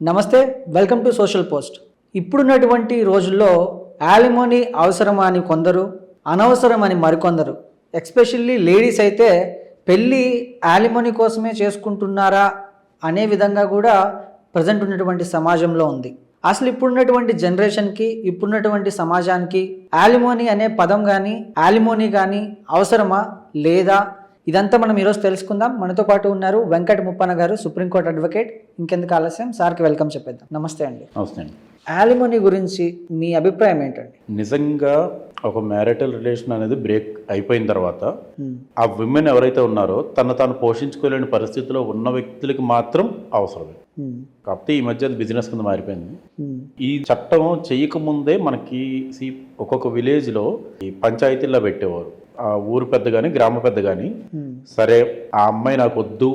నమస్తే, welcome to social post. ఇప్పుడున్నటువంటి రోజుల్లో యాలిమోనీ అవసరమా అని కొందరు, అనవసరమని మరికొందరు. ఎస్పెషల్లీ లేడీస్ అయితే పెళ్ళి యాలిమోనీ కోసమే చేసుకుంటున్నారా అనే విధంగా కూడా ప్రజెంట్ ఉన్నటువంటి సమాజంలో ఉంది. అసలు ఇప్పుడున్నటువంటి జనరేషన్కి, ఇప్పుడున్నటువంటి సమాజానికి యాలిమోనీ అనే పదం కానీ, యాలిమోనీ కానీ అవసరమా లేదా, ఇదంతా మనం ఈరోజు తెలుసుకుందాం. మనతో పాటు ఉన్నారు వెంకట ముప్పన్న గారు, సుప్రీంకోర్టు అడ్వకేట్. ఇంకెందుకు ఆలస్యం, సార్కి వెల్కమ్ చెప్పేద్దాం. నమస్తే అండి. నమస్తే అండి. యాలిమోనీ గురించి మీ అభిప్రాయం ఏంటండి? నిజంగా ఒక మ్యారిటల్ రిలేషన్ అనేది బ్రేక్ అయిపోయిన తర్వాత ఆ విమెన్ ఎవరైతే ఉన్నారో తాను పోషించుకోలేని పరిస్థితిలో ఉన్న వ్యక్తులకి మాత్రం అవసరమే. కాకపోతే ఈ మధ్య అది బిజినెస్ కింద మారిపోయింది. ఈ చట్టం చేయకముందే మనకి ఒక్కొక్క విలేజ్లో ఈ పంచాయతీల్లో పెట్టేవారు. ఆ ఊరు పెద్ద కానీ గ్రామ పెద్ద కానీ సరే ఆ అమ్మాయి నాకు వద్దు,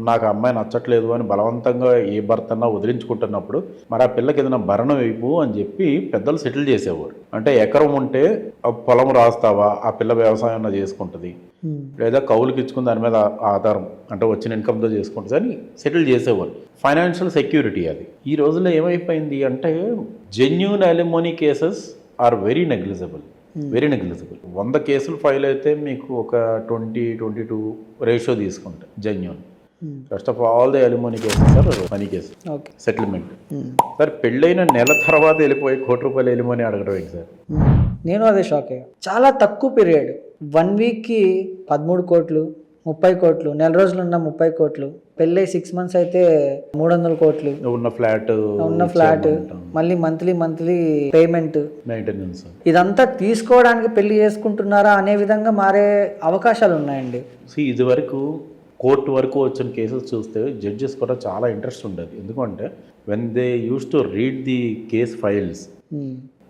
నాకు ఆ అమ్మాయి నచ్చట్లేదు అని బలవంతంగా ఏ భర్తన్నా వదిలించుకుంటున్నప్పుడు మరి ఆ పిల్లకి ఏదైనా భరణం ఇవ్వు అని చెప్పి పెద్దలు సెటిల్ చేసేవారు. అంటే ఎకరం ఉంటే పొలం రాస్తావా, ఆ పిల్ల వ్యవసాయం చేసుకుంటుంది, లేదా కౌలుకి ఇచ్చుకుని దాని మీద ఆధారం అంటే వచ్చిన ఇన్కమ్తో చేసుకుంటుంది అని సెటిల్ చేసేవారు. ఫైనాన్షియల్ సెక్యూరిటీ అది. ఈ రోజుల్లో ఏమైపోయింది అంటే genuine alimony cases are very negligible. 100 కేసులు ఫైల్ అయితే మీకు ఒక 20-22 రేషియో తీసుకుంటారు genuine. First of all the alimony cases sir money case, settlement. Sir పెళ్ళైన నెల తర్వాత వెళ్ళిపోయి ₹1,00,00,000 అలిమోనీ అడగడం ఏంటి సార్? నేను అదే షాక్ అయ్యా. చాలా తక్కువ పీరియడ్, 1 వీక్కి 13 కోట్లు, 30 కోట్లు, నెల రోజులు ఉన్న 30 కోట్లు, పెళ్ళై 6 మంత్స్ అయితే 300 కోట్లు, ఉన్న ఫ్లాట్ మళ్ళీ మంత్లీ పేమెంట్, మెయింటెనెన్స్, ఇదంతా తీసుకోవడానికి పెళ్లి చేసుకుంటున్నారా అనే విధంగా మారే అవకాశాలు ఉన్నాయండి. ఇది వరకు కోర్టు వరకు వచ్చిన కేసెస్ చూస్తే జడ్జెస్ కూడా చాలా ఇంట్రెస్ట్ ఉండేది. ఎందుకంటే when they use to read the case files,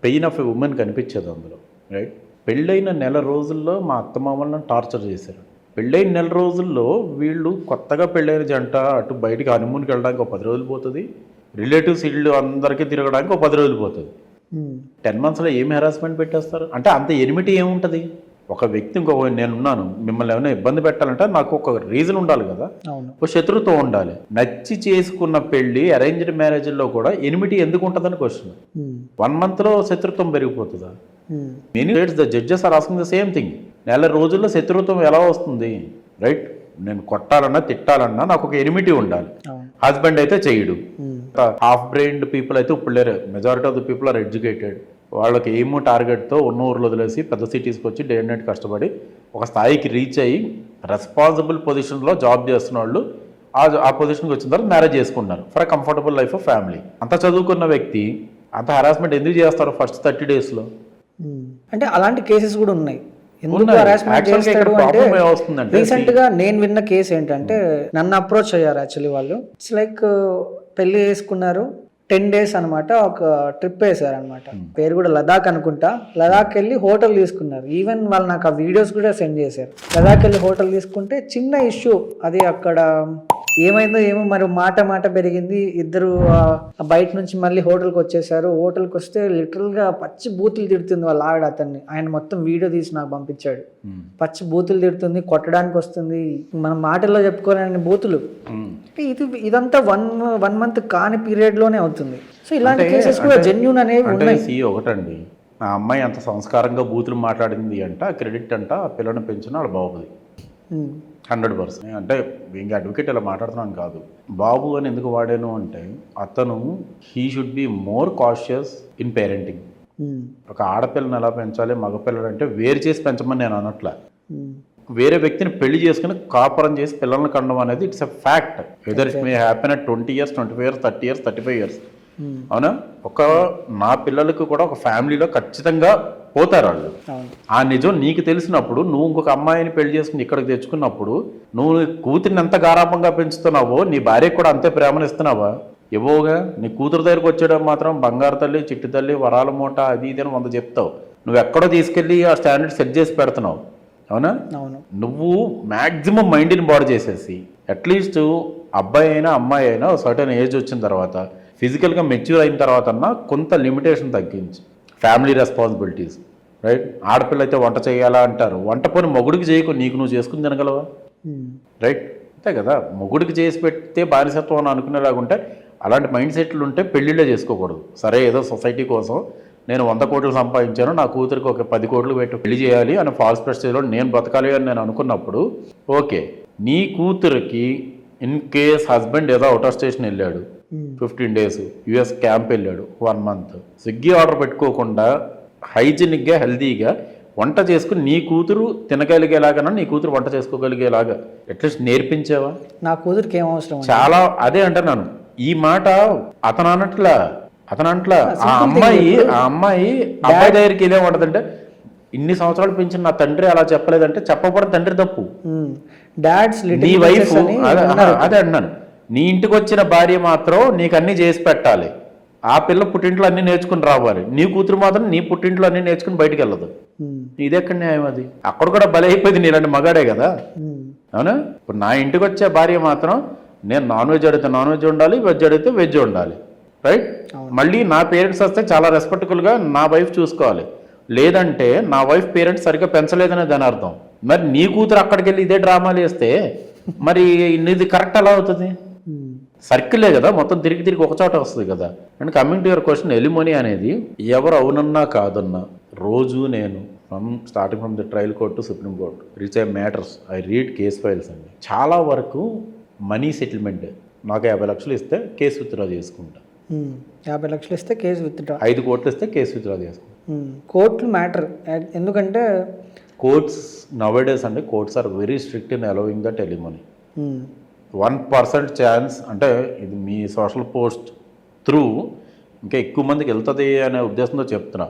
pain of a women కనిపించేది అందులో. రైట్, పెళ్ళైన నెల రోజుల్లో మా అత్తమామలను టార్చర్ చేశారు. పెళ్ళైన నెల రోజుల్లో వీళ్ళు కొత్తగా పెళ్ళైన జంట అటు బయటికి హనీమూన్కి వెళ్ళడానికి ఒక 10 రోజులు పోతుంది, రిలేటివ్స్ ఇళ్ళు అందరికీ తిరగడానికి ఒక 10 రోజులు పోతుంది. 10 మంత్స్లో ఏమి హెరాస్మెంట్ పెట్టేస్తారు అంటే అంత ఎనిమిటీ ఏముంటుంది? ఒక వ్యక్తి ఇంకొక నేనున్నాను, మిమ్మల్ని ఏమైనా ఇబ్బంది పెట్టాలంటే నాకు ఒక రీజన్ ఉండాలి కదా, ఒక శత్రుత్వం ఉండాలి. నచ్చి చేసుకున్న పెళ్లి అరేంజ్డ్ మ్యారేజ్లో కూడా ఎనిమిటీ ఎందుకు ఉంటుందని క్వశ్చన్. 1 మంత్లో శత్రుత్వం పెరిగిపోతుందా? Many states the judges are asking the same thing. నెల రోజుల్లో శత్రుత్వం ఎలా వస్తుంది? రైట్, నేను కొట్టాలన్నా తిట్టాలన్నా నాకు ఒక ఎనిమిటీ ఉండాలి. హస్బెండ్ అయితే చేయడు. హాఫ్ బ్రెయిన్డ్ పీపుల్ అయితే ఇప్పుడు లేరు. Majority of the people are educated. వాళ్ళకి ఏమో టార్గెట్తో ఉన్న ఊర్లో వదిలేసి పెద్ద సిటీస్కి వచ్చి డే అండ్ నైట్ కష్టపడి ఒక స్థాయికి రీచ్ అయ్యి రెస్పాన్సిబుల్ పొజిషన్లో జాబ్ చేస్తున్న వాళ్ళు ఆ పొజిషన్కి వచ్చిన తర్వాత మ్యారేజ్ చేసుకుంటున్నారు for a comfortable life of family. అంత చదువుకున్న వ్యక్తి అంత హెరాస్మెంట్ ఎందుకు చేస్తారు ఫస్ట్ 30 డేస్లో? అంటే అలాంటి కేసెస్ కూడా ఉన్నాయి. రీసెంట్ గా నేను విన్న కేసు ఏంటంటే, నన్ను అప్రోచ్ అయ్యారు యాక్చువల్లీ వాళ్ళు. ఇట్స్ లైక్ పెళ్లి చేసుకున్నారు, 10 days అనమాట, ఒక ట్రిప్ వేసారు అనమాట. పేరు కూడా లదాఖ్ అనుకుంటా. లదాఖ్ వెళ్ళి హోటల్ తీసుకున్నారు. ఈవెన్ వాళ్ళు నాకు ఆ వీడియోస్ కూడా సెండ్ చేశారు. లదాఖ్ వెళ్ళి హోటల్ తీసుకుంటే చిన్న ఇష్యూ అది, అక్కడ ఏమైందో ఏమో మరి మాట పెరిగింది. ఇద్దరు బయట నుంచి మళ్ళీ హోటల్కి వచ్చేసారు. హోటల్కి వస్తే లిటరల్గా పచ్చి బూతులు తిడుతుంది వాళ్ళ ఆవిడ అతన్ని. ఆయన మొత్తం వీడియో తీసి నాకు పంపించాడు. పచ్చి బూతులు తిడుతుంది, కొట్టడానికి వస్తుంది, మనం మాటల్లో చెప్పుకోలేని బూతులు. ఇదంతా 1 month కాని పీరియడ్ లోనే అవుతుంది. సో ఇలాంటి కేసెస్ కూడా జెన్యూన్ అనేవి ఉన్నాయి. ఒకటండి, ఆ అమ్మాయి అంత సంస్కారంగా బూతులు మాట్లాడింది అంట, క్రెడిట్ అంట ఆ పిల్లని పెంచిన వాళ్ళ బాబుది 100%. అంటే ఇంకా అడ్వకేట్ ఇలా మాట్లాడుతున్నాను కాదు. బాబు అని ఎందుకు వాడాను అంటే అతను he should be more cautious in parenting. ఒక ఆడపిల్లని ఎలా పెంచాలి, మగపిల్లలు అంటే వేరు చేసి పెంచమని నేను అనట్లా. వేరే వ్యక్తిని పెళ్లి చేసుకుని కాపురం చేసి పిల్లల్ని కండం అనేది it's a fact. Whether it may happen at 20 years, 25 years, 30 years, 35 years. అవునా? నా పిల్లలకు కూడా ఒక ఫ్యామిలీలో ఖచ్చితంగా పోతారు వాళ్ళు. ఆ నిజం నీకు తెలిసినప్పుడు నువ్వు ఇంకొక అమ్మాయిని పెళ్లి చేసుకుని ఇక్కడికి తెచ్చుకున్నప్పుడు నువ్వు కూతురిని ఎంత గారాభంగా పెంచుతున్నావో నీ భార్యకు కూడా అంతే ప్రేమనిస్తున్నావా? ఇవ్వగా నీ కూతురు దగ్గరకు వచ్చేయడం మాత్రం బంగారు తల్లి, చిట్టి తల్లి, వరాల మూట, అది ఇది అని 100 చెప్తావు. నువ్వు ఎక్కడో తీసుకెళ్ళి ఆ స్టాండర్డ్ సెట్ చేసి పెడుతున్నావు. అవునా? నువ్వు మ్యాక్సిమం మైండ్ని బాడు చేసేసి అట్లీస్ట్ అబ్బాయి అయినా అమ్మాయి అయినా సర్టెన్ ఏజ్ వచ్చిన తర్వాత ఫిజికల్గా మెచ్యూర్ అయిన తర్వాత కొంత లిమిటేషన్ తగ్గించి ఫ్యామిలీ రెస్పాన్సిబిలిటీస్. రైట్, ఆడపిల్ల అయితే వంట చేయాలా అంటారు. వంట పోని మొగుడికి చేయకు, నీకు నువ్వు చేసుకుని తినగలవా? రైట్, అంతే కదా. మొగుడికి చేసి పెడితే బానిసత్వం అని అనుకునేలాగుంటే అలాంటి మైండ్ సెట్లు ఉంటే పెళ్ళిళ్ళే చేసుకోకూడదు. సరే ఏదో సొసైటీ కోసం నేను 100 కోట్లు సంపాదించాను, నా కూతురికి ఒక 10 కోట్లు పెట్టి పెళ్లి చేయాలి అని ఫాల్స్ ప్రెస్టేజ్లో నేను బతకాలి అని నేను అనుకున్నప్పుడు ఓకే, నీ కూతురికి ఇన్ కేస్ హస్బెండ్ ఏదో అవుట్ ఆఫ్ స్టేషన్ వెళ్ళాడు 15 days, యుఎస్ క్యాంప్ వెళ్ళాడు 1 month, స్విగ్గీ ఆర్డర్ పెట్టుకోకుండా హైజీనిక్గా హెల్తీగా వంట చేసుకుని నీ కూతురు తినగలిగేలాగా నీ కూతురు వంట చేసుకోగలిగేలాగా అట్లీస్ట్ నేర్పించావా? నా కూతురికి ఏం అవసరం? చాలా అదే అంటున్నాను. ఈ మాట అతను అన్నట్లా ఆ అమ్మాయి అబ్బాయి దగ్గరికి వెళ్ళే ఉంటదంటే ఇన్ని సంవత్సరాలు పెంచిన నా తండ్రి అలా చెప్పలేదంటే చెప్పకపోవడం తండ్రి తప్పు. డాడ్స్ నీ వైఫ్ అదే అన్నాను, నీ ఇంటికి వచ్చిన భార్య మాత్రం నీకు అన్ని చేసి పెట్టాలి, ఆ పిల్ల పుట్టింట్లో అన్ని నేర్చుకుని రావాలి, నీ కూతురు మాత్రం నీ పుట్టింట్లో అన్ని నేర్చుకుని బయటికి వెళ్ళదు. ఇదెక్కడ న్యాయం? అది అక్కడ కూడా బలి అయిపోయింది, నీలాంటి మగాడే కదా. అవునా? ఇప్పుడు నా ఇంటికి వచ్చే భార్య మాత్రం నేను నాన్ వెజ్ అడిగితే నాన్ వెజ్ ఉండాలి, వెజ్ అడిగితే వెజ్ ఉండాలి, రైట్? మళ్ళీ నా పేరెంట్స్ వస్తే చాలా రెస్పెక్ట్ఫుల్గా నా వైఫ్ చూసుకోవాలి, లేదంటే నా వైఫ్ పేరెంట్స్ సరిగ్గా పెంచలేదనే దాని అర్థం. మరి నీ కూతురు అక్కడికి వెళ్ళి ఇదే డ్రామాలు వేస్తే మరి ఇది కరెక్ట్ ఎలా అవుతుంది? సర్కిలే కదా, మొత్తం తిరిగి ఒక చోట వస్తుంది కదా. And coming to your question, alimony అనేది ఎవరు అవునన్నా కాదన్నా రోజు నేను starting from the trial court to supreme court reach I matters, I read case files అండి. చాలా వరకు మనీ సెటిల్మెంట్, నాకు 50 లక్షలు ఇస్తే కేసు విత్డ్రా చేసుకుంటా, 50 లక్షలు ఇస్తే కేసు విత్డ్రా, 5 కోట్లు ఇస్తే కేసు విత్డ్రా చేసుకుంటా. కోర్టులు మ్యాటర్, ఎందుకంటే కోర్ట్స్ నవేడేస్ అండి, courts are very strict in allowing that alimony. 1% chance అంటే ఇది మీ సోషల్ పోస్ట్ త్రూ ఇంకా ఎక్కువ మందికి వెళ్తుంది అనే ఉద్దేశంతో చెప్తున్నా.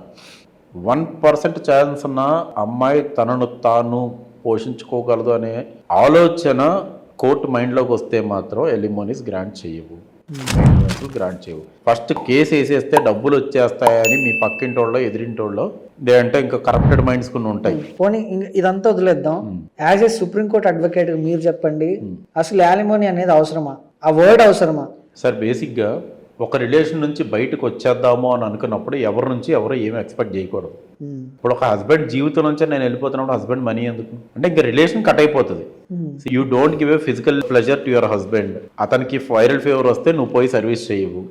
1% ఛాన్స్ ఉన్న అమ్మాయి తనను తాను పోషించుకోగలదు అనే ఆలోచన కోర్టు మైండ్లోకి వస్తే మాత్రం ఎలిమోనీస్ గ్రాంట్ చేయవు. ఫస్ట్ కేసు వేసేస్తే డబ్బులు వచ్చేస్తాయని మీ పక్కింటోళ్ళో ఎదిరింటోళ్ళో లేదంటే ఇంకా కరప్టెడ్ మైండ్స్ కొన్ని ఉంటాయి. పోనీ ఇదంతా వదిలేద్దాం. యాజ్ ఏ సుప్రీంకోర్టు అడ్వకేట్ మీరు చెప్పండి, అసలు యాలిమోనీ అనేది అవసరమా? ఆ వర్డ్ అవసరమా? సార్, బేసిక్గా ఒక రిలేషన్ నుంచి బయటకు వచ్చేద్దాము అని అనుకున్నప్పుడు ఎవరి నుంచి ఎవరు ఏమి ఎక్స్పెక్ట్ చేయకూడదు. ఇప్పుడు ఒక హస్బెండ్ జీవితం నుంచి నేను వెళ్ళిపోతున్నప్పుడు హస్బెండ్ మనీ ఎందుకు అంటే ఇంకా రిలేషన్ కట్ అయిపోతుంది. You don't give a physical pleasure to your husband. అతనికి వైరల్ ఫీవర్ వస్తే నువ్వు పోయి సర్వీస్ చేయవు,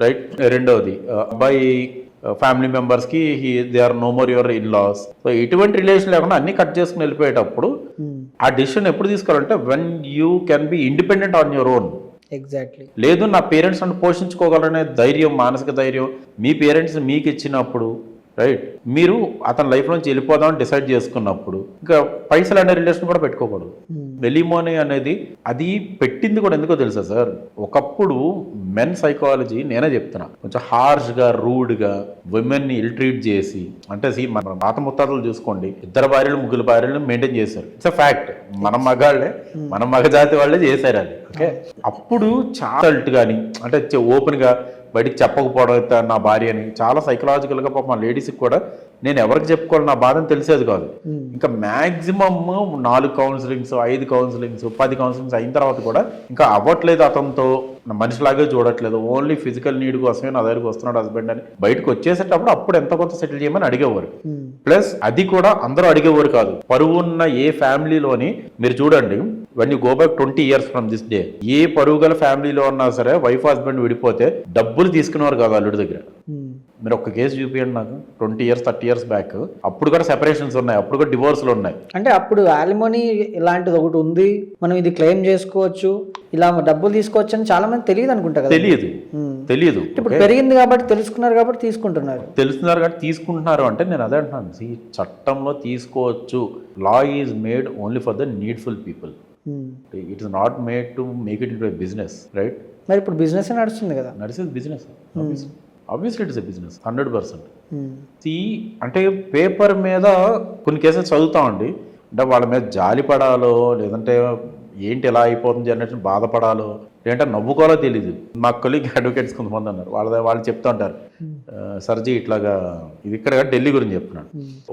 రైట్? రెండవది, అబ్బాయి ఫ్యామిలీ మెంబర్స్కి they are no more your in laws. So ఇటువంటి రిలేషన్ లేకుండా అన్ని కట్ చేసుకుని వెళ్ళిపోయేటప్పుడు ఆ డిసిషన్ ఎప్పుడు తీసుకోవాలంటే when you can be independent on your own. Exactly. లేదు నా పేరెంట్స్ నన్ను పోషించుకోగలరనే ధైర్యం, మానసిక ధైర్యం మీ పేరెంట్స్ మీకు ఇచ్చినప్పుడు, రైట్, మీరు అతని లైఫ్ నుంచి వెళ్ళిపోదామని డిసైడ్ చేసుకున్నప్పుడు ఇంకా పైసలు అనే రిలేషన్ కూడా పెట్టుకోకూడదు. ఎలిమోనీ అనేది అది పెట్టింది కూడా ఎందుకో తెలుసా సార్, ఒకప్పుడు మెన్ సైకాలజీ నేనే చెప్తున్నా కొంచెం హార్ష్గా రూడ్గా విమెన్ని ఇల్ ట్రీట్ చేసి, అంటే మన పాత ముత్తాతలు చూసుకోండి, 2 భార్యలు 3 భార్యలు మెయింటైన్ చేశారు. It's a fact. మన మగాళ్ళే, మన మగ జాతి వాళ్ళే చేశారు అది. ఓకే, అప్పుడు చాలా కానీ అంటే ఓపెన్గా బయటికి చెప్పకపోవడం నా భార్య అని చాలా సైకలాజికల్గా పాప మా లేడీస్కి కూడా నేను ఎవరికి చెప్పుకోవాలి నా బాధని తెలిసేది కాదు. ఇంకా మ్యాక్సిమమ్ 4 కౌన్సిలింగ్స్ 5 కౌన్సిలింగ్స్ 10 కౌన్సిలింగ్స్ అయిన తర్వాత కూడా ఇంకా అవ్వట్లేదు, అతనితో మనిషిలాగే చూడట్లేదు, ఓన్లీ ఫిజికల్ నీడ్ కోసమే నా దగ్గరికి వస్తున్నాడు హస్బెండ్ అని బయటకు వచ్చేసేటప్పుడు అప్పుడు ఎంత కొంత సెటిల్ చేయమని అడిగేవారు. ప్లస్ అది కూడా అందరూ అడిగేవారు కాదు. పరువు ఉన్న ఏ ఫ్యామిలీలోని మీరు చూడండి, when you go back 20 years from this day, ఏ పరువు గల ఫ్యామిలీలో ఉన్నా సరే వైఫ్ హస్బెండ్ విడిపోతే డబ్బులు తీసుకునేవారు కాదు అల్లుడి దగ్గర. మీరు ఒక కేసు చూపించండి నాకు 20 years 30 years బ్యాక్. అప్పుడు కూడా సెపరేషన్స్ ఉన్నాయి, అప్పుడు కూడా డివోర్స్లు ఉన్నాయి. అంటే అప్పుడు యాలిమోనీ ఇలాంటిది ఒకటి ఉంది, మనం ఇది క్లెయిమ్ చేసుకోవచ్చు, ఇలా డబ్బులు తీసుకోవచ్చు అని చాలా మంది తెలియదు అనుకుంటా కదా. తెలియదు. ఇప్పుడు పెరిగింది కాబట్టి తెలుసుకున్నారు కాబట్టి తీసుకుంటున్నారు అంటే నేను అదే అంటున్నాను, చట్టంలో తీసుకోవచ్చు. Law is made only for the needful people. It is not made to make it into business, right? మరి ఇప్పుడు బిజినెస్ నడుస్తుంది కదా. నడిచేది business, obviously it is a business 100%. అంటే పేపర్ మీద కొన్ని కేసెస్ చదువుతామండి, అంటే వాళ్ళ మీద జాలి పడాలో లేదంటే ఏంటి ఎలా అయిపోతుంది జనరేషన్ బాధపడాలో లేదంటే నవ్వుకోవాలో తెలీదు. మా కొలీగ్ అడ్వకేట్స్ కొంతమంది అన్నారు, వాళ్ళు చెప్తూ ఉంటారు, సర్జీ ఇట్లాగా ఇది ఇక్కడ ఢిల్లీ గురించి చెప్తున్నాను,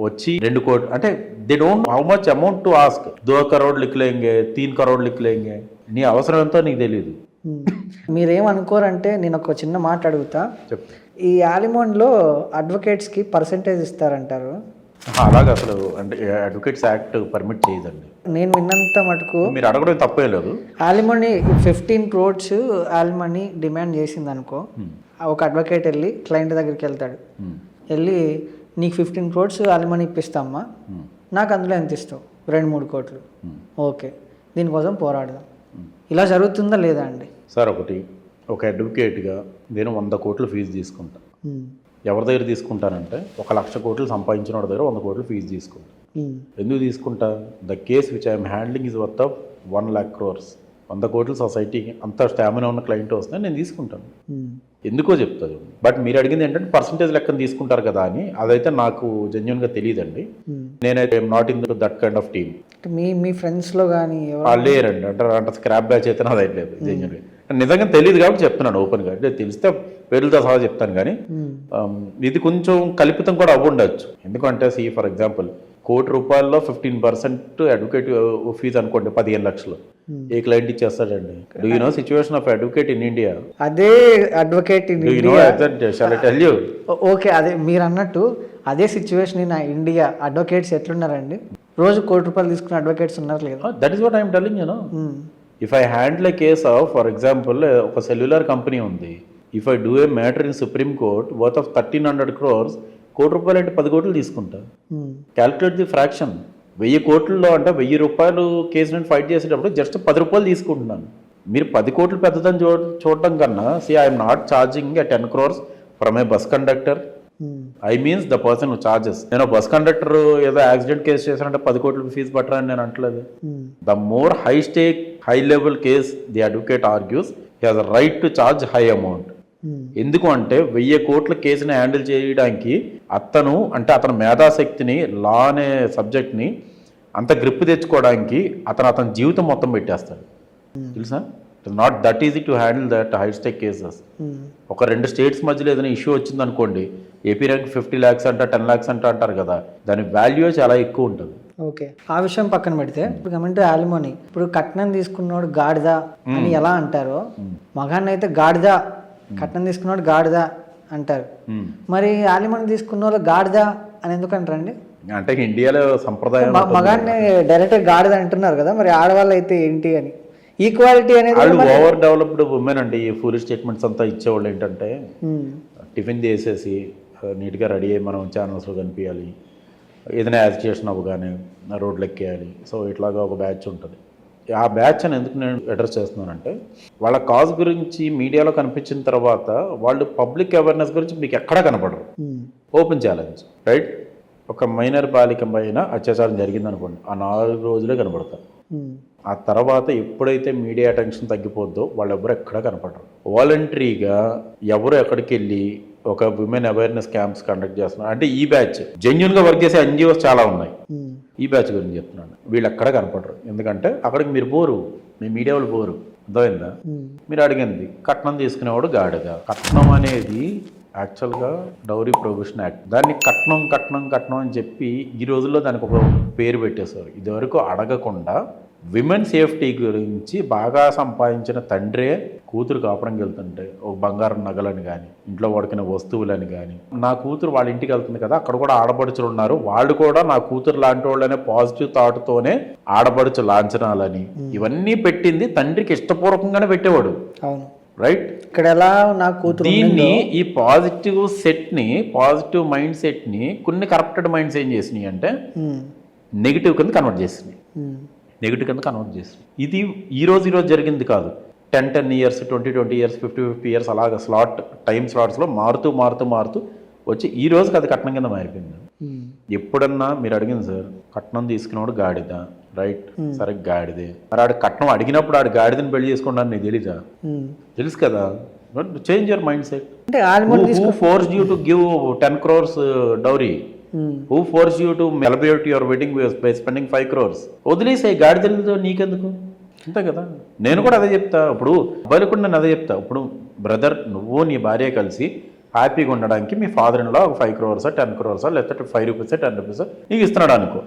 వచ్చి 2 కోట్లు అంటే they don't how much amount to ask. 2 crore లిక్ లేంగే, 3 crore లిక్ లేంగే, నీ అవసరం ఎంతో నీకు తెలియదు. మీరేమనుకోరంటే నేను ఒక చిన్న మాట అడుగుతా. ఈ యాలిమోన్లో అడ్వకేట్స్కి పర్సెంటేజ్ ఇస్తారంటారు, అలాగే అసలు అంటే అడ్వకేట్స్ యాక్ట్ పర్మిట్ చేయదండి. నేను విన్నంత మటుకు మీరు అడగడం తప్పే లేదు. యాలిమనీ 15 crores యాలిమనీ డిమాండ్ చేసింది అనుకో, ఒక అడ్వకేట్ వెళ్ళి క్లయింట్ దగ్గరికి వెళ్తాడు, వెళ్ళి నీకు 15 crores యాలిమనీ ఇప్పిస్తామ్మా, నాకు అందులో ఎంత ఇస్తావు, 2-3 కోట్లు, ఓకే దీనికోసం పోరాడదాం. ఇలా జరుగుతుందా లేదా అండి? సార్ ఒకటి, ఒక అడ్వకేట్గా నేను 100 కోట్లు ఫీజు తీసుకుంటా. ఎవరి దగ్గర తీసుకుంటానంటే 1,00,000 కోట్లు సంపాదించిన వాడి దగ్గర 100 కోట్లు ఫీజు తీసుకుంటా. ఎందుకు తీసుకుంటా? The case which I'm handling is worth of 1,00,000 crores. 100 కోట్లు సొసైటీకి అంత స్టామినా ఉన్న క్లయింట్ వస్తే నేను తీసుకుంటాను. ఎందుకో చెప్తాను. బట్ మీరు అడిగింది ఏంటంటే పర్సంటేజ్ లెక్కన తీసుకుంటారు కదా అని, అదైతే నాకు జెన్యున్గా తెలియదండి. నేనైతే not in that kind of team. మీ ఫ్రెండ్స్లో కానీ లేరండి, అంటే స్క్రాప్ బ్యాచ్ అయితే నాది అయితే లేదు జెన్యున్గా. నిజంగా తెలియదు కాబట్టి చెప్తున్నాను ఓపెన్గా. అంటే తెలిస్తే పేర్లతో సహా చెప్తాను కానీ ఇది కొంచెం కల్పితం కూడా అవ్వుండొచ్చు. ఎందుకంటే ఫర్ ఎగ్జాంపుల్ ₹1,00,00,000 15% అడ్వకేట్ ఫీజు అనుకోండి, 15 లక్షలు ఏ క్లయింట్ ఇచ్చేస్తాడండి? Do you know situation of advocate in India? అదే అడ్వకేట్ ఇన్ ఇండియా. ఓకే, అదే మీరు అన్నట్టు అదే సిచ్యువేషన్ ఇన్ ఇండియా. అడ్వకేట్స్ ఎట్లున్నారండి? రోజు ₹1,00,00,000 తీసుకున్న అడ్వకేట్స్ ఉన్నారు లేదా? That is what I'm telling you know. If I handle a case of for example ఒక సెల్యులర్ కంపెనీ ఉంది, if I do a matter in supreme court worth of 1,300 crores, ₹1,00,00,000 అంటే 10 కోట్లు తీసుకుంటా. Calculate the fraction. 1000 కోట్లలో అంటే ₹1,000 case నేను fight చేసేటప్పుడు just ₹10 తీసుకుంటున్నాను. మీరు 10 కోట్లు పెద్దదని చూడటం కన్నా I'm not charging a 10 crores from A bus conductor. I means the person who charges. నేను బస్ కండక్టర్ ఏదో యాక్సిడెంట్ కేసు చేశానంటే 10 కోట్లు ఫీజు పట్టరని నేను అంటలేదు. The more high stake high level case the advocate argues he has right to charge high amount. ఎందుకు అంటే 1000 కోట్ల కేసుని హ్యాండిల్ చేయడానికి అతని మేధాశక్తిని, లా అనే సబ్జెక్ట్ని అంత గ్రిప్ తెచ్చుకోవడానికి అతని జీవితం మొత్తం పెట్టేస్తాడు. తెలుసా? Not that easy to handle that high stake cases. ఒక 2 స్టేట్స్ మధ్యలో ఏదైనా ఇష్యూ వచ్చింది అనుకోండి, ఏపీ ర్యాంక్ 50 lakhs అంట, 10 lakhs అంట అంటారు కదా, దాని వాల్యూ చాలా ఎక్కువ ఉంటుంది. ఓకే, ఆ విషయం పక్కన పెడితే ఇప్పుడు కమెంట్ యాలిమనీ, ఇప్పుడు కట్నం తీసుకున్నోడు గాడిదా అని ఎలా అంటారో, మగాన్ని అయితే గాడిదా, కట్నం తీసుకున్నాడు గాడిదా అంటారు. మరి యాలిమనీ తీసుకున్న వాళ్ళు గాడిదా అని ఎందుకు అంటారండి? అంటే ఇండియాలో సంప్రదాయం మగాన్ని డైరెక్ట్ గాడిదా అంటున్నారు కదా, మరి ఆడవాళ్ళు అయితే ఏంటి అని? ఈక్వాలిటీ అనేది వాళ్ళు ఓవర్ డెవలప్డ్ ఉమెన్ అండి. ఈ ఫూలిష్ స్టేట్మెంట్స్ అంతా ఇచ్చేవాళ్ళు ఏంటంటే టిఫిన్ చేసేసి నీట్గా రెడీ అయ్యి మనం ఛానల్స్లో కనిపించాలి, ఏదైనా యాజిటేషన్ అవ్వగానే రోడ్లు ఎక్కేయాలి. సో ఇట్లాగా ఒక బ్యాచ్ ఉంటుంది. ఆ బ్యాచ్ అని ఎందుకు నేను అడ్రస్ చేస్తున్నానంటే, వాళ్ళ కాజ్ గురించి మీడియాలో కనిపించిన తర్వాత వాళ్ళు పబ్లిక్ అవేర్నెస్ గురించి మీకు ఎక్కడా కనపడరు. Open challenge, right? ఒక మైనర్ బాలిక పైన అత్యాచారం జరిగిందనుకోండి, ఆ 4 రోజులే కనపడతారు. ఆ తర్వాత ఎప్పుడైతే మీడియా అటెన్షన్ తగ్గిపోద్దో వాళ్ళు ఎవరు ఎక్కడా కనపడరు. వాలంటరీగా ఎవరు ఎక్కడికి వెళ్ళి ఒక విమెన్ అవేర్నెస్ క్యాంప్స్ కండక్ట్ చేస్తున్నారు అంటే ఈ బ్యాచ్ జెన్యున్గా వర్క్ చేసే NGOs చాలా ఉన్నాయి. ఈ బ్యాచ్ గురించి చెప్తున్నాను. వీళ్ళు ఎక్కడ కనపడరు. ఎందుకంటే అక్కడికి మీరు బోరు, మీ మీడియా వాళ్ళు బోరు. అర్థమైందా? మీరు అడిగింది కట్నం తీసుకునేవాడు గాడిద. కట్నం అనేది యాక్చువల్గా డౌరీ ప్రొహిబిషన్ యాక్ట్. దాన్ని కట్నం కట్నం కట్నం అని చెప్పి ఈ రోజుల్లో దానికి ఒక పేరు పెట్టేశారు. ఇదివరకు అడగకుండా విమెన్ సేఫ్టీ గురించి బాగా సంపాదించిన తండ్రే కూతురు కాపురంకి వెళ్తుంటే ఒక బంగారం నగలని కానీ, ఇంట్లో వాడుకునే వస్తువులని కానీ, నా కూతురు వాళ్ళ ఇంటికి వెళ్తుంది కదా, అక్కడ కూడా ఆడపడుచులు ఉన్నారు, వాళ్ళు కూడా నా కూతురు లాంటి వాళ్ళనే పాజిటివ్ థాట్తోనే ఆడపడుచు లాంఛనాలని ఇవన్నీ పెట్టింది తండ్రికి ఇష్టపూర్వకంగానే పెట్టేవాడు. రైట్? ఇక్కడ ఎలా నా కూతురు దీన్ని ఈ పాజిటివ్ సెట్ని, పాజిటివ్ మైండ్ సెట్ని కొన్ని కరప్టెడ్ మైండ్స్ ఏం చేసినాయి అంటే నెగిటివ్ కింద కన్వర్ట్ చేసినాయి. నెగిటివ్ కింద కన్వర్ట్ చేసినాయి. ఇది ఈ రోజు జరిగింది కాదు. 10 years, 20 years, 50 years అలాగా టైం స్లాట్స్లో మారుతూ మారుతూ మారుతూ వచ్చి ఈ రోజుకి అది కట్నం కింద మారిపోయింది. ఎప్పుడన్నా మీరు అడిగింది సార్, కట్నం తీసుకున్నవాడు గాడిద, రైట్? సరే గాడిదే. మరి ఆడు కట్నం అడిగినప్పుడు ఆడు గాడిదని పెళ్లి చేసుకున్నాను నీకు తెలీదా? తెలుసు కదా. Change your mind set. Who forced you to give 10 crores dowry? Who forced you to celebrate your wedding by spending 5 crores? వదిలేసే గాడిదలతో నీకెందుకు? అంతే కదా. నేను కూడా అదే చెప్తా. ఇప్పుడు అబ్బాయిలు కూడా నేను అదే చెప్తా. ఇప్పుడు బ్రదర్, నువ్వు నీ భార్య కలిసి హ్యాపీగా ఉండడానికి మీ ఫాదర్ ఇన్ లా ఒక 5 crores 10 crores లేకపోతే 5 rupees 10 rupees నీకు ఇస్తున్నాడు అనుకో.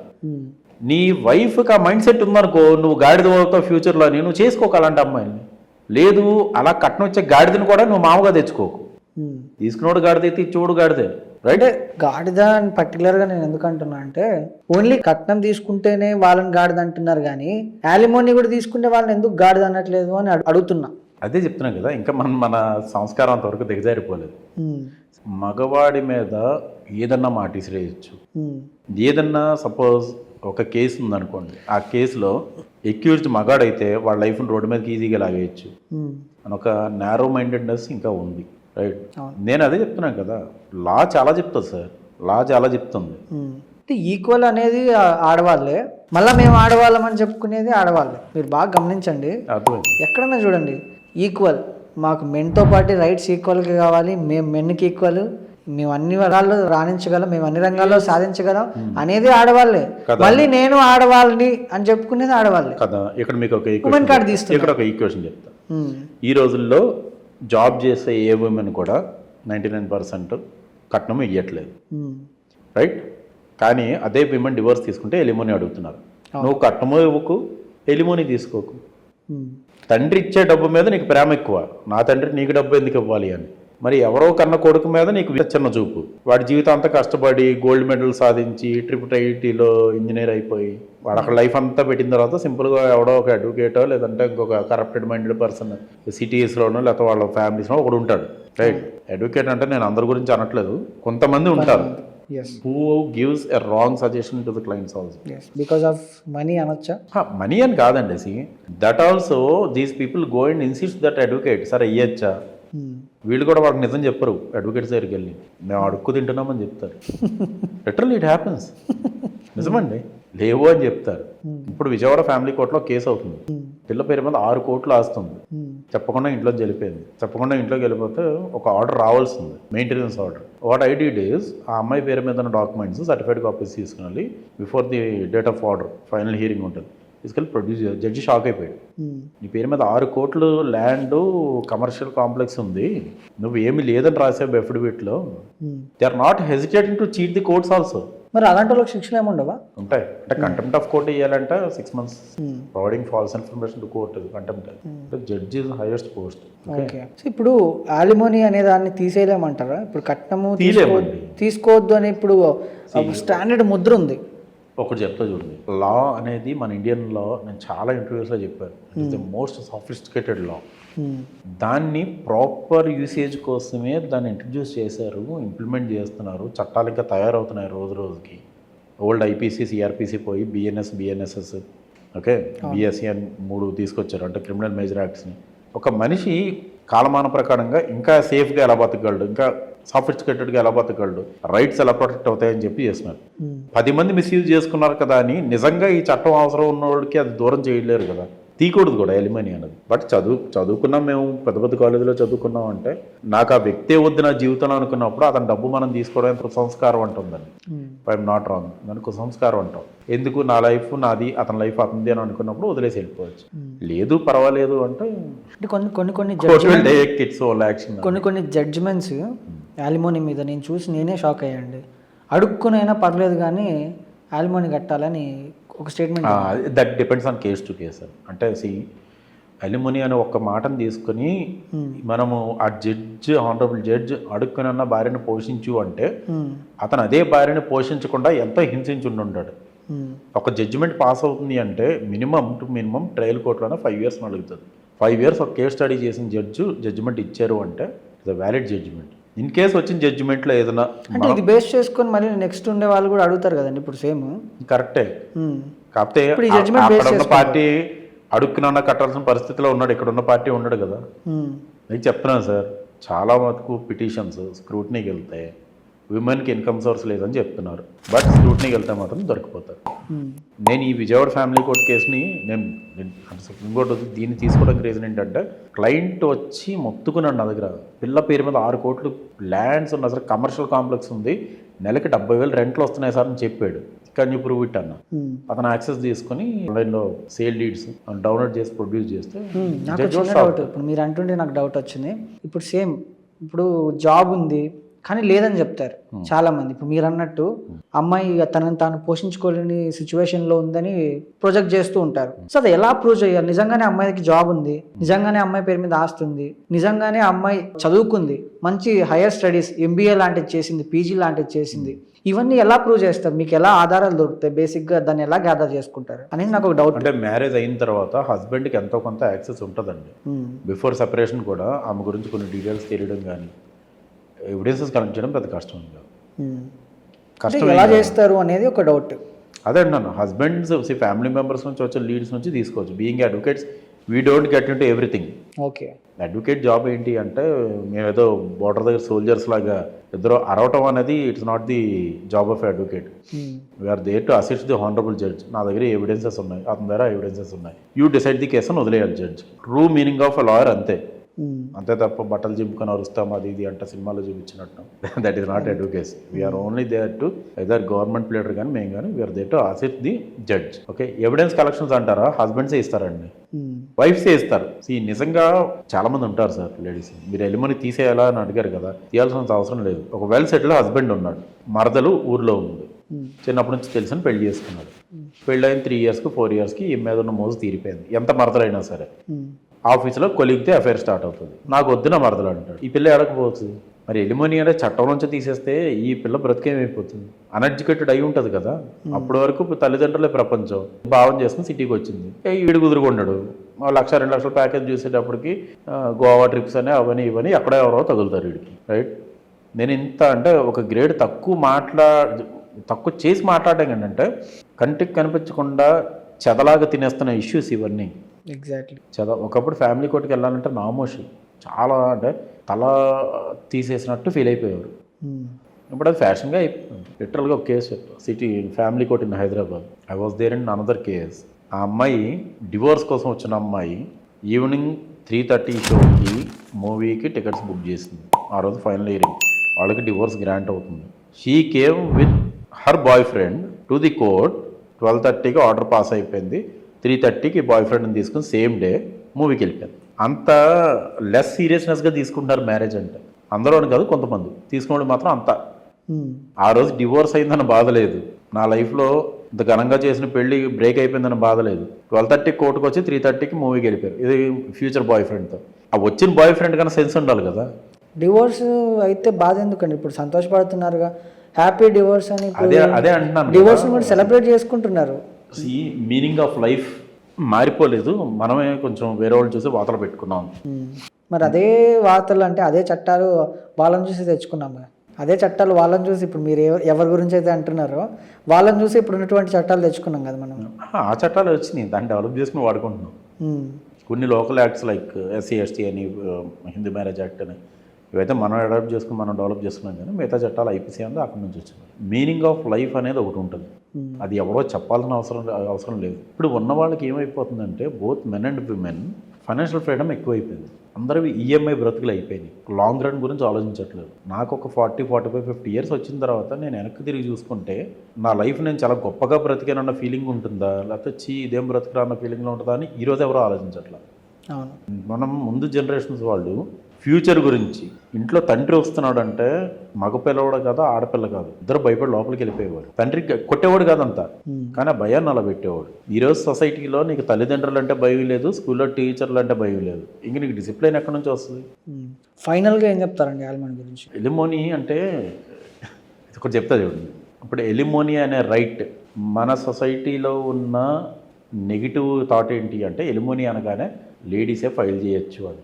నీ వైఫ్కి ఆ మైండ్ సెట్ ఉందనుకో, నువ్వు గాడిద అవుతావు ఫ్యూచర్లో, నువ్వు చేసుకోక అలాంటి అమ్మాయిని. లేదు, అలా కట్నం వచ్చే గాడిదని కూడా నువ్వు మామూలుగా తెచ్చుకోకు. తీసుకున్నోడు గాడిద అయితే ఇచ్చేవాడు గాడిదే. అంటే గాడిద అని పర్టికులర్గా నేను ఎందుకు అంటున్నా అంటే ఓన్లీ కట్నం తీసుకుంటేనే వాళ్ళని గాడిద అంటున్నారు కానీ యాలిమోని కూడా తీసుకుంటే వాళ్ళని ఎందుకు గాడిద అనట్లేదు అని అడుగుతున్నా. అదే చెప్తున్నాం కదా, ఇంకా మన సంస్కారం అంతవరకు దిగజారిపోలేదు. ఉమ్, మగవాడి మీద ఏదన్నా మాట ఇసిరేయచ్చు. ఉమ్, ఏదన్నా సపోజ్ ఒక కేసు ఉందనుకోండి, ఆ కేసులో ఎక్యూజ్డ్ మగాడైతే వాళ్ళ లైఫ్ని రోడ్డు మీదకి ఈజీగా లాగేయచ్చు ఉమ్, అని ఒక నారో మైండెడ్నెస్ ఇంకా ఉంది. రైట్, అవును. నేను అదే చెప్తున్నాను కదా, లా చాలా చెప్తుంది సార్, లా చాలా చెప్తుంది. అంటే ఈక్వల్ అనేది ఆడవాళ్ళే, మళ్ళీ మేము ఆడవాళ్ళం అని చెప్పుకునేది ఆడవాళ్ళే. మీరు బాగా గమనించండి, అర్థమైంది. ఎక్కడన్నా చూడండి ఈక్వల్, మాకు మెన్తో పాటు రైట్స్ ఈక్వల్గా కావాలి, మేము మెన్కి ఈక్వల్, మేము అన్ని రంగాల్లో రాణించగలం, మేము అన్ని రంగాల్లో సాధించగలం అనేది ఆడవాళ్ళే. మళ్ళీ నేను ఆడవాళ్ళని అని చెప్పుకునేది ఆడవాళ్ళే కదా. ఇక్కడ మీకు ఒక ఉమెన్ కార్డ్ తీస్తున్నా. ఇక్కడ ఒక ఈక్వేషన్ చెప్తా. ఈ రోజుల్లో జాబ్ చేసే ఏ ఉమెన్ కూడా 99% కట్నం ఇవ్వట్లేదు. రైట్, కానీ అదే విమెన్ డివోర్స్ తీసుకుంటే ఎలిమోని అడుగుతున్నారు. నువ్వు కట్నమో ఇవ్వకు, ఎలిమోని తీసుకోకు. తండ్రి ఇచ్చే డబ్బు మీద నీకు ప్రేమ ఎక్కువ, నా తండ్రి నీకు డబ్బు ఎందుకు ఇవ్వాలి అని. మరి ఎవరో కన్న కొడుకు మీద నీకు చిన్న చూపు. వాడి జీవితం అంతా కష్టపడి గోల్డ్ మెడల్ సాధించి IITలో ఇంజనీర్ అయిపోయి వాడు అక్కడ లైఫ్ అంతా పెట్టిన తర్వాత సింపుల్గా ఎవడో ఒక అడ్వకేటో లేదంటే ఇంకొక కరప్టెడ్ మైండెడ్ పర్సన్ సిటీస్లోనో లేకపోతే వాళ్ళ ఫ్యామిలీస్లో ఒకడు ఉంటాడు. రైట్, అడ్వకేట్ అంటే నేను అందరి గురించి అనట్లేదు, కొంతమంది ఉంటారు who gives a wrong suggestion to the clients also because of money అనొచ్చా? మనీ అని కాదండి, see that also these people go and insist that advocate. సరే ఇయ్యచ్చా, వీళ్ళు కూడా వాళ్ళకి నిజం చెప్పరు. అడ్వకేట్స్ దగ్గరికి వెళ్ళి మేము అడుక్కు తింటున్నామని చెప్తారు. Literally it happens. నిజమండి, లేవు అని చెప్తారు. ఇప్పుడు విజయవాడ ఫ్యామిలీ కోర్టులో కేసు అవుతుంది. పిల్ల పేరు మీద 6 కోట్లు ఆస్తుంది, చెప్పకుండా ఇంట్లోకి వెళ్ళిపోయింది. చెప్పకుండా ఇంట్లోకి వెళ్ళిపోతే ఒక ఆర్డర్ రావాల్సింది, maintenance order. What I did is ఆ అమ్మాయి పేరు మీద ఉన్న డాక్యుమెంట్స్ సర్టిఫైడ్ కాపీస్ తీసుకుని before the date of order final hearing ఉంటుంది తీసుకెళ్ళి ప్రొడ్యూస్. జడ్జి షాక్ అయిపోయాడు. నీ పేరు మీద 6 కోట్లు ల్యాండ్, కమర్షియల్ కాంప్లెక్స్ ఉంది, నువ్వు ఏమి లేదని రాసావు అఫిడవిట్లో. They are not hesitating to cheat the courts also. మరి అలాంటి వాళ్ళకి శిక్షలు ఏముండవా? ఉంటాయి. అంటే కంటెంప్ట్ ఆఫ్ కోర్ట్ ఇవ్వాలంటే 6 months providing false information to court, contempt. Judge is highest post. Okay, ఇప్పుడు యాలిమోని అనే దాన్ని తీసేయలేమంటారా? ఇప్పుడు కట్నము తీసుకోవద్దు అని ఇప్పుడు స్టాండర్డ్ ముద్ర ఉంది. ఒకటి చెప్తా చూడండి, లా అనేది మన ఇండియన్ లా, నేను చాలా ఇంటర్వ్యూస్లో చెప్పాను, it is the most sophisticated law. దాన్ని ప్రాపర్ యూసేజ్ కోసమే దాన్ని ఇంట్రడ్యూస్ చేశారు, ఇంప్లిమెంట్ చేస్తున్నారు, చట్టాలు ఇంకా తయారవుతున్నాయి రోజు రోజుకి. ఓల్డ్ IPC CRPC పోయి BNSS, ఓకే, BSC అని 3 తీసుకొచ్చారు, అంటే క్రిమినల్ మేజర్ యాక్ట్స్ని. ఒక మనిషి కాలమాన ప్రకారంగా ఇంకా సేఫ్గా ఎలా బతకగలడు, ఇంకా సాఫిస్టికేటెడ్గా ఎలా బతకగలడు, రైట్స్ ఎలా ప్రొటెక్ట్ అవుతాయని చెప్పి చేస్తున్నారు. 10 మంది మిస్యూజ్ చేసుకున్నారు కదా అని నిజంగా ఈ చట్టం అవసరం ఉన్న వాళ్ళకి అది దూరం చేయలేరు కదా, తీయకూడదు కూడా ఎలిమనీ అనేది. బట్ చదువుకున్నాం, మేము పెద్ద పెద్ద కాలేజీలో చదువుకున్నాం అంటే నాకు ఆ వ్యక్తే వద్దు నా జీవితంలో అనుకున్నప్పుడు అతని డబ్బు మనం తీసుకోవడానికి కుసంస్కారం అంటుందండి. ఐఎమ్ నాట్ రాంగ్, దాన్ని కుసంస్కారం అంటాం. ఎందుకు నా లైఫ్ నాది, అతని లైఫ్ అతనిది అని అనుకున్నప్పుడు వదిలేసి వెళ్ళిపోవచ్చు. లేదు పర్వాలేదు అంటే కొన్ని జడ్జిమెంట్స్ యాలిమోని మీద నేను చూసి నేనే షాక్ అయ్యండి. అడుక్కునైనా పర్లేదు కానీ యాలిమోని కట్టాలని ఒక statement. That depends on case to case. అంటే అలిమోని అనే ఒక్క మాటను తీసుకుని మనము ఆ ఆనరబుల్ జడ్జ్ అడుక్కునన్న భార్యను పోషించు అంటే అతను అదే భార్యను పోషించకుండా ఎంతో హింసించి ఉంటాడు. ఒక జడ్జిమెంట్ పాస్ అవుతుంది అంటే మినిమం ట్రయల్ కోర్టులోనే 5 years అడుగుతుంది. 5 years ఒక కేస్ స్టడీ చేసిన జడ్జిమెంట్ ఇచ్చారు అంటే it's a valid judgement. In case వచ్చిన జడ్జిమెంట్లో ఏదైనా అంటే ఇది బేస్ చేసుకొని మళ్ళీ నెక్స్ట్ ఉండే వాళ్ళు కూడా అడుగుతారు కదండి. ఇప్పుడు సేమ్ కరెక్టే, కాకపోతే పార్టీ అడుక్కునన్నా కట్టాల్సిన పరిస్థితిలో ఉన్నాడు, ఇక్కడ ఉన్న పార్టీ ఉన్నాడు కదా. నేను చెప్తున్నాను సార్, చాలా మటుకు పిటిషన్స్ స్క్రూటనీకి వెళ్తే విమెన్కి ఇన్కమ్ సోర్స్ లేదని చెప్తున్నారు, బట్ స్క్రూటనీకి వెళ్తే మాత్రం దొరికిపోతారు. నేను ఈ విజయవాడ ఫ్యామిలీ కోర్ట్ కేసుని నేను సుప్రీంకోర్టు దీన్ని తీసుకోవడానికి రీజన్ ఏంటంటే, క్లయింట్ వచ్చి మొత్తుకున్నాడు నా దగ్గర, పిల్ల పేరు మీద 6 కోట్లు ల్యాండ్స్ ఉన్న అసలు కమర్షియల్ కాంప్లెక్స్ ఉంది, నెలకి 70,000 రెంట్లు వస్తున్నాయి సార్ అని చెప్పాడు. కెన్ యూ ప్రూవ్ ఇట్ అన్న. అతను యాక్సెస్ తీసుకుని ఆన్లైన్లో సేల్ లీడ్స్ డౌన్లోడ్ చేసి ప్రొడ్యూస్ చేస్తే. ఇప్పుడు మీరు అంటుంటే నాకు డౌట్ వచ్చింది. ఇప్పుడు సేమ్ ఇప్పుడు జాబ్ ఉంది, కానీ లేదని చెప్తారు చాలా మంది. ఇప్పుడు మీరు అన్నట్టు అమ్మాయి తనని తాను పోషించుకోలేని సిచ్యువేషన్ లో ఉందని ప్రొజెక్ట్ చేస్తూ ఉంటారు. సో అది ఎలా ప్రూవ్ చేయాలి? నిజంగానే అమ్మాయికి జాబ్ ఉంది, నిజంగానే అమ్మాయి పేరు మీద ఆస్తి ఉంది, నిజంగానే అమ్మాయి చదువుకుంది, మంచి హైయర్ స్టడీస్ ఎంబీఏ లాంటిది చేసింది, పీజీ లాంటిది చేసింది, ఇవన్నీ ఎలా ప్రూవ్ చేస్తారు? మీకు ఎలా ఆధారాలు దొరుకుతాయి? బేసిక్ గా దాన్ని ఎలా గ్యాదర్ చేసుకుంటారు అనేది నాకు ఒక డౌట్. అంటే మ్యారేజ్ అయిన తర్వాత హస్బెండ్కి ఎంతో కొంత యాక్సెస్ ఉంటుందండి. బిఫోర్ సెపరేషన్ కూడా ఆమె గురించి కొన్ని డీటెయిల్స్ తెలియడం కానీ ఎవిడెన్సెస్ కలెక్ట్ చేయడం పెద్ద కష్టం కాదు. కష్టం ఎలా చేస్తారు అనేది ఒక డౌట్. అదే అంటున్నాను, హస్బెండ్స్ ఫ్యామిలీ మెంబర్స్ నుంచి వచ్చే లీడ్స్ నుంచి తీసుకోవచ్చు. Being advocates we don't get in to everything. Okay, advocate job ఏంటి అంటే మేమేదో బోర్డర్ దగ్గర సోల్జర్స్ లాగా ఇద్దరు అరవటం అనేది it's not the job of advocate. We are there to assist the honourable judge. నా దగ్గర ఎవిడెన్సెస్ ఉన్నాయి, అతని దగ్గర ఎవిడెన్సెస్ ఉన్నాయి, యూ డిసైడ్ ది కేసు అని వదిలేయాలి judge. True meaning of a lawyer అంతే. అంతే తప్ప బట్టలు చింపుకొని అరుస్తాం అది ఇది అంటే సినిమాలో చూపించినట్టు that is not advocacy. We are only there to either government pleader కానీ మేము కానీ we are there to assist the judge. Okay, evidence collections అంటారా? హస్బెండ్సే ఇస్తారండి, వైఫ్సే ఇస్తారు. నిజంగా చాలా మంది ఉంటారు సార్ లేడీస్, మీరు ఎలిమని తీసేయాలా అని అడిగారు కదా, తీయాల్సినంత అవసరం లేదు. ఒక వెల్ సెటిల్ హస్బెండ్ ఉన్నాడు, మరదలు ఊర్లో ఉంది, చిన్నప్పటి నుంచి తెలిసిన పెళ్లి చేసుకున్నాడు. పెళ్ళైన 3 yearsకి 4 yearsకి ఈ మీద ఉన్న మోజు తీరిపోయింది. ఎంత మరదలైనా సరే ఆఫీస్లో కొలిగితే అఫైర్ స్టార్ట్ అవుతుంది. నాకు వద్దున మరదలు అంటాడు. ఈ పిల్ల ఎడకపోవచ్చు. మరి ఎలిమోని అంటే చట్టం నుంచి తీసేస్తే ఈ పిల్ల బ్రతికేమైపోతుంది? అన్ఎడ్యుకేటెడ్ అయి ఉంటుంది కదా. అప్పటి వరకు తల్లిదండ్రులే ప్రపంచం భావం చేసుకుని సిటీకి వచ్చింది. ఈడు కుదురుకున్నాడు, 1-2 లక్షల ప్యాకేజ్ చూసేటప్పటికి గోవా ట్రిప్స్ అని అవని ఇవని ఎక్కడ ఎవరో తగులుతారు వీడికి. రైట్, నేను ఇంత అంటే ఒక గ్రేడ్ తక్కువ చేసి మాట్లాడడం ఏంటంటే కంటికి కనిపించకుండా చెదలాగా తినేస్తున్న ఇష్యూస్ ఇవన్నీ. ఎగ్జాక్ట్లీ. ఒకప్పుడు ఫ్యామిలీ కోర్టుకి వెళ్ళాలంటే నామోషి, చాలా అంటే తల తీసేసినట్టు ఫీల్ అయిపోయేవారు. ఇప్పుడు అది ఫ్యాషన్గా అయిపోయింది. లిటరల్గా ఒక case city family court in Hyderabad. I was there in another case. ఆ అమ్మాయి డివోర్స్ కోసం వచ్చిన అమ్మాయి ఈవినింగ్ 3:30 షోకి మూవీకి టికెట్స్ బుక్ చేసింది. ఆ రోజు ఫైనల్ హియరింగ్, వాళ్ళకి డివోర్స్ గ్రాంట్ అవుతుంది. She came with her boyfriend to the court. 12:30కి ఆర్డర్ పాస్ అయిపోయింది. 3:30కి బాయ్ ఫ్రెండ్ని తీసుకుని సేమ్ డే మూవీకి వెళ్ళిపోయింది. అంత లెస్ సీరియస్నెస్గా తీసుకుంటారు మ్యారేజ్ అంటే. అందరూ అని కాదు, కొంతమంది తీసుకునే మాత్రం అంత. ఆ రోజు డివోర్స్ అయిందన్న బాధ లేదు, నా లైఫ్లో ఇంత ఘనంగా చేసిన పెళ్లి బ్రేక్ అయిపోయిందన్న బాధ లేదు. 12:30కి కోర్టుకు వచ్చి 3:30కి మూవీకి వెళ్ళిపోయారు. ఇది ఫ్యూచర్ బాయ్ ఫ్రెండ్తో. ఆ వచ్చిన బాయ్ ఫ్రెండ్ కన్నా సెన్స్ ఉండాలి కదా. డివోర్స్ అయితే బాధ ఎందుకండి? ఇప్పుడు సంతోషపడుతున్నారుగా, హ్యాపీ డివోర్స్ అని. అదే అంటున్నాను, డివోర్స్ కూడా సెలబ్రేట్ చేసుకుంటున్నారు. మీనింగ్ ఆఫ్ లైఫ్ మారిపోలేదు, మనమే కొంచెం వేరే వాళ్ళు చూసి వాతలు పెట్టుకున్నాం. మరి అదే వార్తలు అంటే అదే చట్టాలు వాళ్ళని చూసి తెచ్చుకున్నాం కదా. అదే చట్టాలు వాళ్ళని చూసి ఇప్పుడు మీరు ఎవరి గురించి అయితే అంటున్నారో వాళ్ళని చూసి ఇప్పుడు ఉన్నటువంటి చట్టాలు తెచ్చుకున్నాం కదా మనం. ఆ చట్టాలు వచ్చినాయి, దాన్ని డెవలప్ చేసుకుని వాడుకుంటున్నాం. కొన్ని లోకల్ యాక్ట్స్ లైక్ SC/ST అని, హిందూ మ్యారేజ్ యాక్ట్ అని, ఇవైతే మనం అడాప్ట్ చేసుకుని మనం డెవలప్ చేసుకున్నాం. కానీ మిగతా చట్టాలు IPC అంతా అక్కడి నుంచి వచ్చింది. మీనింగ్ ఆఫ్ లైఫ్ అనేది ఒకటి ఉంటుంది, అది ఎవరో చెప్పాల్సిన అవసరం లేదు. ఇప్పుడు ఉన్న వాళ్ళకి ఏమైపోతుందంటే both men and women financial freedom ఎక్కువైపోయింది. అందరూ EMI బ్రతుకులు అయిపోయినాయి, లాంగ్ రన్ గురించి ఆలోచించట్లేదు. నాకు ఒక 40, 45, 50 years వచ్చిన తర్వాత నేను వెనక్కి తిరిగి చూసుకుంటే నా లైఫ్ నేను చాలా గొప్పగా బ్రతికానన్న ఫీలింగ్ ఉంటుందా, లేకపోతే ఇదేం బ్రతికరా అన్న ఫీలింగ్లో ఉంటుందా అని ఈరోజు ఎవరో ఆలోచించట్లేదు. మనం ముందు జనరేషన్స్ వాళ్ళు ఫ్యూచర్ గురించి, ఇంట్లో తండ్రి వస్తున్నాడు అంటే మగపిల్లవాడు కాదు ఆడపిల్ల కాదు, ఇద్దరు భయపడి లోపలికి వెళ్ళిపోయేవాడు. తండ్రి కొట్టేవాడు కాదంతా, కానీ ఆ భయాన్ని అలా పెట్టేవాడు. ఈరోజు సొసైటీలో నీకు తల్లిదండ్రులు అంటే భయం లేదు, స్కూల్లో టీచర్లు అంటే భయం లేదు, ఇంక నీకు డిసిప్లిన్ ఎక్కడి నుంచి వస్తుంది? ఫైనల్గా ఏం చెప్తారండి ఎలిమోనీ గురించి? ఎలిమోనీ అంటే ఒకటి చెప్తా చూడండి. ఇప్పుడు ఎలిమోనీ అనే రైట్ మన సొసైటీలో ఉన్న నెగిటివ్ థాట్ ఏంటి అంటే ఎలిమోనీ అనగానే లేడీసే ఫైల్ చేయొచ్చు అని.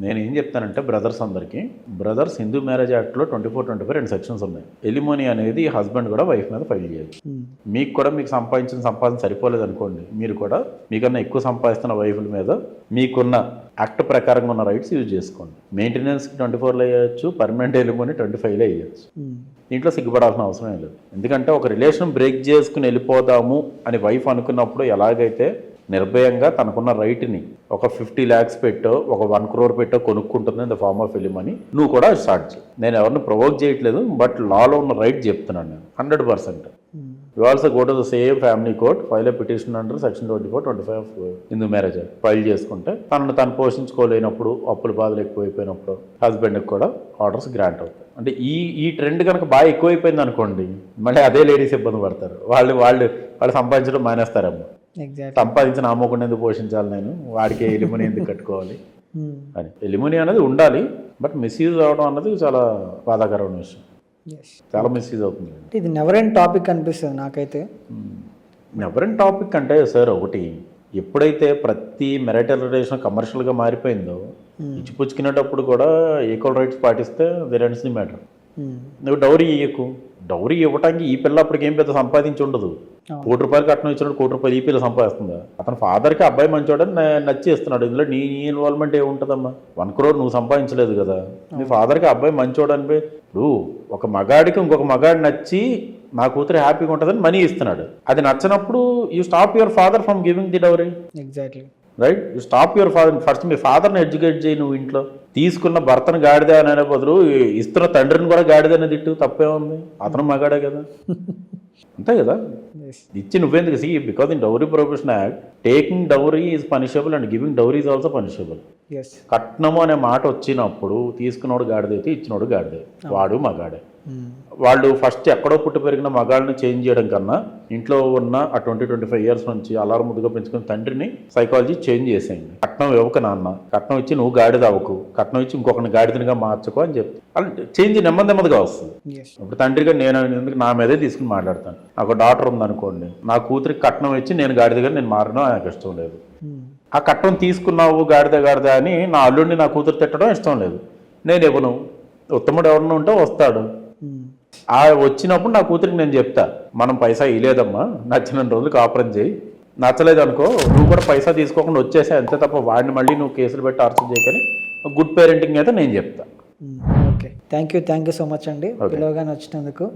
నేను ఏం చెప్తానంటే బ్రదర్స్ హిందూ మ్యారేజ్ యాక్ట్లో 24, 25 2 సెక్షన్స్ ఉన్నాయి. ఎలిమోనీ అనేది హస్బెండ్ కూడా వైఫ్ మీద ఫైల్ చేయొచ్చు. మీకు కూడా మీకు సంపాదన సరిపోలేదు అనుకోండి, మీరు కూడా మీకన్నా ఎక్కువ సంపాదిస్తున్న వైఫ్ల మీద మీకున్న యాక్ట్ ప్రకారంగా ఉన్న రైట్స్ యూజ్ చేసుకోండి. మెయింటెనెన్స్కి 24లో వేయచ్చు, పర్మనెంట్ ఎలిమోనీ 25లో వేయచ్చు. దీంట్లో సిగ్గుపడాల్సిన అవసరం ఏం లేదు. ఎందుకంటే ఒక రిలేషన్ బ్రేక్ చేసుకుని వెళ్ళిపోదాము అని వైఫ్ అనుకున్నప్పుడు ఎలాగైతే నిర్భయంగా తనకున్న రైట్ని ఒక 50 lakhs పెట్టో ఒక 1 crore పెట్టో కొనుక్కుంటుంది in the form of alimony, నువ్వు కూడా స్టార్ట్ చేయి. నేను ఎవరిని ప్రొవోక్ చేయట్లేదు, బట్ లాలో ఉన్న రైట్ చెప్తున్నాను నేను 100%. You also go to the same family court, file a petition under section 24-25 of Hindu marriage act file చేసుకుంటే తనను తను పోషించుకోలేనప్పుడు, అప్పుల బాధలు ఎక్కువైపోయినప్పుడు హస్బెండ్కి కూడా ఆర్డర్స్ గ్రాంట్ అవుతాయి. అంటే ఈ ట్రెండ్ కనుక బాగా ఎక్కువైపోయింది అనుకోండి, మళ్ళీ అదే లేడీస్ ఇబ్బంది పడతారు. వాళ్ళు సంపాదించడం మానేస్తారమ్మా. ఎగ్జాక్ట్. సంపాదించిన అమ్మకుండా ఎందుకు పోషించాలి నేను, వాడికి ఎలిమనీ ఎందుకు కట్టుకోవాలి అని. ఎలిమనీ అనేది ఉండాలి, బట్ మిస్యూజ్ అవ్వడం అన్నది చాలా బాధాకరమైన విషయం. చాలా మిస్యూజ్ అవుతుంది. ఇది నెవర్ ఎండ్ టాపిక్ అనిపిస్తుంది నాకైతే. నెవర్ ఎండ్ టాపిక్ అంటే సార్, ఒకటి ఎప్పుడైతే ప్రతి మ్యారిటల్ రిలేషన్ కమర్షియల్గా మారిపోయిందో, ఇచ్చిపుచ్చుకునేటప్పుడు కూడా ఈక్వల్ రైట్స్ పాటిస్తే దేర్ ఎండ్స్ ది మ్యాటర్. నువ్వు డౌరీ ఇవ్వకు, డౌరీ ఇవ్వటానికి ఈ పిల్ల అప్పటికి ఏం పెద్ద సంపాదించి ఉండదు. ₹1,00,000 కట్నం ఇచ్చినప్పుడు ₹1,00,000 ఈ పిల్ల సంపాదిస్తుందా? అతని ఫాదర్కి అబ్బాయి మంచోడని నచ్చి ఇస్తున్నాడు. ఇందులో నీ ఇన్వాల్వ్మెంట్ ఏముంటుందమ్మా? 1 crore నువ్వు సంపాదించలేదు కదా, నీ ఫాదర్కి అబ్బాయి మంచోడని. ఇప్పుడు ఒక మగాడికి ఇంకొక మగాడి నచ్చి నా కూతురు హ్యాపీగా ఉంటుందని మనీ ఇస్తున్నాడు. అది నచ్చినప్పుడు you stop your father from giving the dowry. Exactly right. You stop your father. First మీ ఫాదర్ని ఎడ్యుకేట్ చేయి. నువ్వు ఇంట్లో తీసుకున్న భర్తను గాడిదే అనే బదులు ఇస్తున్న తండ్రిని కూడా గాడిదనే తిట్టు, తప్పే ఉంది, అతను మగాడే కదా. అంతే కదా. ఇచ్చి నువ్వెందుకు? See, because in dowry prohibition act taking dowry is punishable and giving dowry is also punishable. కట్నము అనే మాట వచ్చినప్పుడు తీసుకున్నోడు గాడిదైతే ఇచ్చినోడు గాడిదే, వాడు మగాడే. వాళ్ళు ఫస్ట్ ఎక్కడో పుట్టి పెరిగిన మగాళ్ళని చేంజ్ చేయడం కన్నా ఇంట్లో ఉన్న ఆ 20-25 years నుంచి అలారం ముద్దుగా పెంచుకున్న తండ్రిని సైకాలజీ చేంజ్ చేసేయండి. కట్నం ఇవ్వక నాన్న, కట్నం ఇచ్చి నువ్వు గాడిద అవ్వకు, కట్నం ఇచ్చి ఇంకొకరిని గాడిదనిగా మార్చుకో అని చెప్తే అలా చేంజ్ నెమ్మదిగా వస్తుంది. ఇప్పుడు తండ్రిగా నేను ఎందుకు నా మీదే తీసుకుని మాట్లాడతాను. నాకు డాటర్ ఉందనుకోండి, నా కూతురికి కట్నం ఇచ్చి నేను గాడిదగా నేను మారడం నాకు ఇష్టం లేదు. ఆ కట్నం తీసుకున్నావు గాడిద అని నా అల్లుడిని నా కూతురు తిట్టడం ఇష్టం లేదు. నేను ఇవ్వను. ఉత్తముడు ఎవరన్నా ఉంటే వస్తాడు, ఆ వచ్చినప్పుడు నా కూతురికి నేను చెప్తా, మనం పైసా ఇలేదమ్మా, నచ్చిన రోజులు కాపురం చేయి, నచ్చలేదు అనుకో నువ్వు కూడా పైసా తీసుకోకుండా వచ్చేసా అంతే తప్ప వాడిని మళ్ళీ నువ్వు కేసులు పెట్టి అరెస్ట్ చేయకని గుడ్ పేరెంటింగ్ అయితే నేను చెప్తా. Okay, thank you so much అండి పిలవగానే వచ్చినందుకు.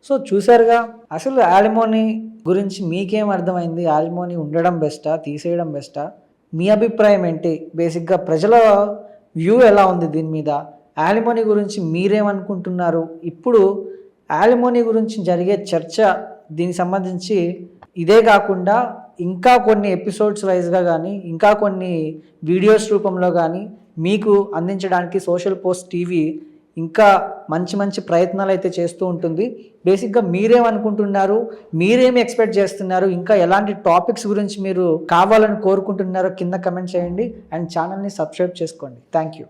సో చూసారుగా, అసలు యాలిమోనీ గురించి మీకేం అర్థమైంది? యాలిమోనీ ఉండడం బెస్టా, తీసేయడం బెస్టా? మీ అభిప్రాయం ఏంటి? బేసిక్గా ప్రజల వ్యూ ఎలా ఉంది దీని మీద? యాలిమోనీ గురించి మీరేమనుకుంటున్నారు? ఇప్పుడు యాలిమోనీ గురించి జరిగే చర్చ, దీనికి సంబంధించి ఇదే కాకుండా ఇంకా కొన్ని ఎపిసోడ్స్ వైజ్గా కానీ ఇంకా కొన్ని వీడియోస్ రూపంలో కానీ మీకు అందించడానికి సోషల్ పోస్ట్ టీవీ ఇంకా మంచి ప్రయత్నాలు అయితే చేస్తూ ఉంటుంది. బేసిక్గా మీరేమనుకుంటున్నారు, మీరేమి ఎక్స్పెక్ట్ చేస్తున్నారు, ఇంకా ఎలాంటి టాపిక్స్ గురించి మీరు కావాలని కోరుకుంటున్నారో కింద కమెంట్ చేయండి అండ్ ఛానల్ని సబ్స్క్రైబ్ చేసుకోండి. Thank you.